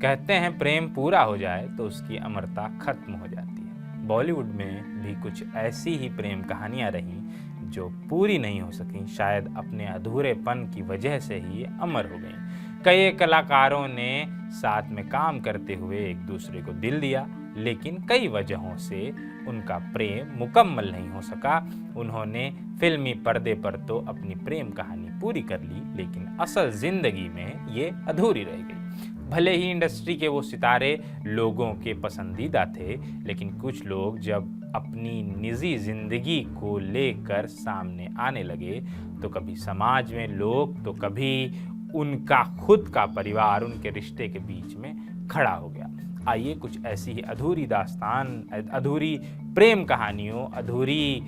कहते हैं प्रेम पूरा हो जाए तो उसकी अमरता खत्म हो जाती है। बॉलीवुड में भी कुछ ऐसी ही प्रेम कहानियां रहीं जो पूरी नहीं हो सकीं, शायद अपने अधूरेपन की वजह से ही अमर हो गईं। कई कलाकारों ने साथ में काम करते हुए एक दूसरे को दिल दिया, लेकिन कई वजहों से उनका प्रेम मुकम्मल नहीं हो सका। उन्होंने फिल्मी पर्दे पर तो अपनी प्रेम कहानी पूरी कर ली, लेकिन असल जिंदगी में ये अधूरी रह गई। भले ही इंडस्ट्री के वो सितारे लोगों के पसंदीदा थे, लेकिन कुछ लोग जब अपनी निजी जिंदगी को लेकर सामने आने लगे तो कभी समाज में लोग तो कभी उनका खुद का परिवार उनके रिश्ते के बीच में खड़ा हो गया। आइए कुछ ऐसी ही अधूरी दास्तान, अधूरी प्रेम कहानियों, अधूरी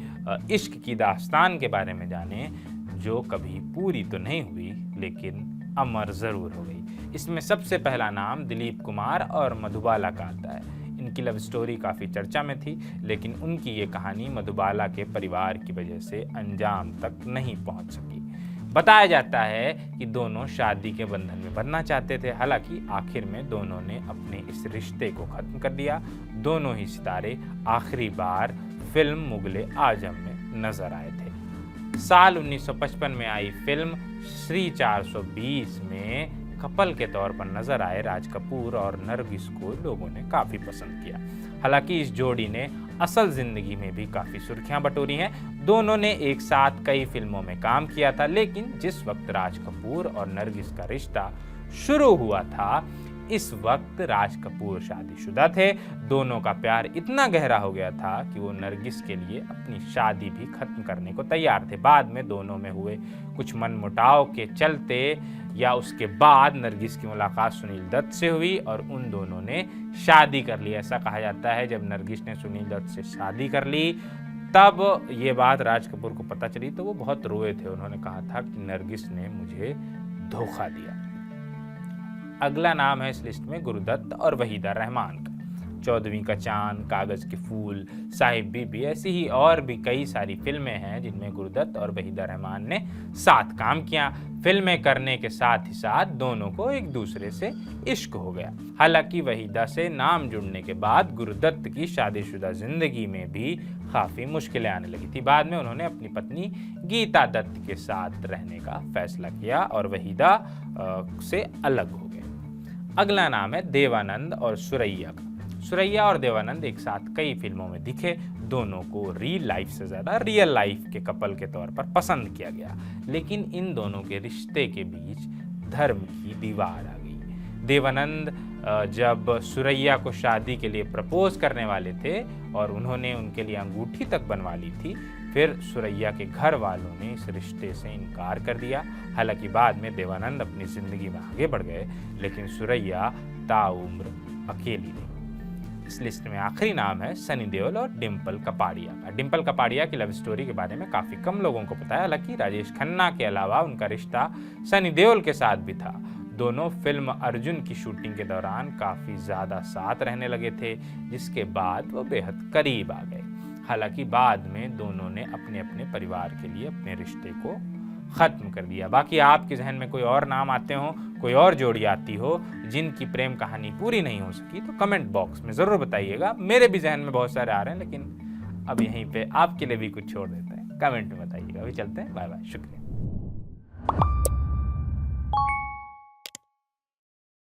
इश्क की दास्तान के बारे में जानें जो कभी पूरी तो नहीं हुई लेकिन अमर ज़रूर हो गई। इसमें सबसे पहला नाम दिलीप कुमार और मधुबाला का आता है। इनकी लव स्टोरी काफ़ी चर्चा में थी, लेकिन उनकी ये कहानी मधुबाला के परिवार की वजह से अंजाम तक नहीं पहुंच सकी। बताया जाता है कि दोनों शादी के बंधन में बंधना चाहते थे, हालांकि आखिर में दोनों ने अपने इस रिश्ते को ख़त्म कर दिया। दोनों ही सितारे आखिरी बार फिल्म मुगले आजम में नजर आए थे। साल 1955 में आई फिल्म श्री 420 में कपल के तौर पर नजर आए राज कपूर और नरगिस को लोगों ने काफ़ी पसंद किया। हालांकि इस जोड़ी ने असल ज़िंदगी में भी काफ़ी सुर्खियां बटोरी हैं। दोनों ने एक साथ कई फिल्मों में काम किया था, लेकिन जिस वक्त राज कपूर और नरगिस का रिश्ता शुरू हुआ था, इस वक्त राज कपूर शादीशुदा थे। दोनों का प्यार इतना गहरा हो गया था कि वो नरगिस के लिए अपनी शादी भी खत्म करने को तैयार थे। बाद में दोनों में हुए कुछ मनमुटाव के चलते या उसके बाद नरगिस की मुलाकात सुनील दत्त से हुई और उन दोनों ने शादी कर ली। ऐसा कहा जाता है जब नरगिस ने सुनील दत्त से शादी कर ली, तब ये बात राज कपूर को पता चली तो वो बहुत रोए थे। उन्होंने कहा था कि नरगिस ने मुझे धोखा दिया। अगला नाम है इस लिस्ट में गुरुदत्त और वहीदा रहमान का। 14वीं का चांद, कागज के फूल, साहिब बीबी, ऐसी ही और भी कई सारी फिल्में हैं जिनमें गुरुदत्त और वहीदा रहमान ने साथ काम किया। फिल्में करने के साथ ही साथ दोनों को एक दूसरे से इश्क हो गया। हालांकि वहीदा से नाम जुड़ने के बाद गुरुदत्त की शादीशुदा जिंदगी में भी काफ़ी मुश्किलें आने लगी थी। बाद में उन्होंने अपनी पत्नी गीता दत्त के साथ रहने का फैसला किया और वहीदा से अलग हो गए। अगला नाम है देवानंद और सुरैया का। सुरैया और देवानंद एक साथ कई फिल्मों में दिखे। दोनों को रियल लाइफ से ज़्यादा रियल लाइफ के कपल के तौर पर पसंद किया गया, लेकिन इन दोनों के रिश्ते के बीच धर्म की दीवार आ गई। देवानंद जब सुरैया को शादी के लिए प्रपोज करने वाले थे और उन्होंने उनके लिए अंगूठी तक बनवा ली थी, फिर सुरैया के घर वालों ने इस रिश्ते से इनकार कर दिया। हालांकि बाद में देवानंद अपनी ज़िंदगी में आगे बढ़ गए, लेकिन सुरैया ताउम्र अकेली रही। इस लिस्ट में आखिरी नाम है सनी देओल और डिम्पल कपाड़िया का। डिम्पल कपाड़िया की लव स्टोरी के बारे में काफ़ी कम लोगों को पता है। हालांकि राजेश खन्ना के अलावा उनका रिश्ता सनी देओल के साथ भी था। दोनों फिल्म अर्जुन की शूटिंग के दौरान काफ़ी ज़्यादा साथ रहने लगे थे, जिसके बाद वो बेहद करीब आ गए। हालांकि बाद में दोनों ने अपने अपने परिवार के लिए अपने रिश्ते को ख़त्म कर दिया। बाकी आपके जहन में कोई और नाम आते हो, कोई और जोड़ी आती हो जिनकी प्रेम कहानी पूरी नहीं हो सकी, तो कमेंट बॉक्स में ज़रूर बताइएगा। मेरे भी जहन में बहुत सारे आ रहे हैं, लेकिन अब यहीं पे आपके लिए भी कुछ छोड़ देते हैं। कमेंट में बताइएगा। अभी चलते हैं, बाय बाय, शुक्रिया।